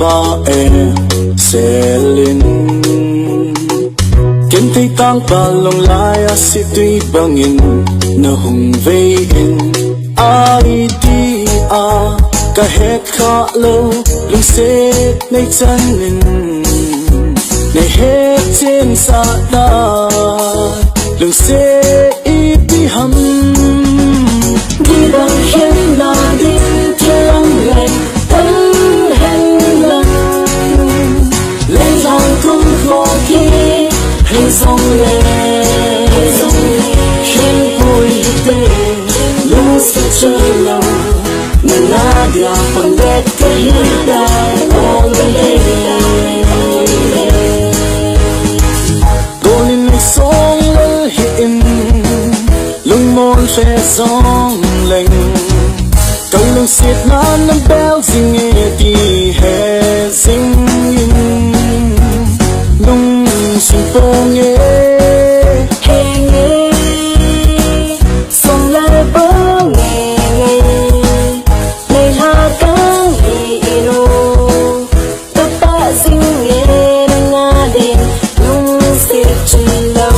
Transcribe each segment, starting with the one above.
ba selin Ken tay tang palong laya si tuy bangin na hung vein ai đi kahit ka lo lung sit nay chanin nay het trên sa da lung sit iti ham đi bằng hiên là đi thiên lành thân hen lần lên dòng không khó khi hình dòng lên khiến vui tê lung sit chơi lòng mình là dia phần đẹp cái hiện đại all the day Golin này song lơ hiện lung môn phê song lệnh câu lung xiết nan năm béo dinh nghe đi hè dinh lung xin phố nghe song lơ bơ nghe này là cái iro tất cả dinh nghe đang ngã đêm lung xiết chân lâu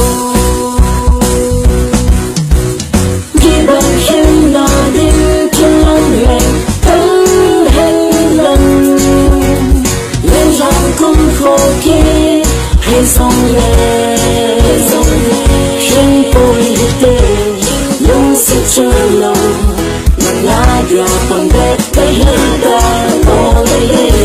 đi bằng hiên là đêm thiên long lành thân hen lần lên dòng không khổ kia hay dòng lên khiến tôi tê lung xiết chân lâu mình là dia phần đẹp cái hiện đại all the day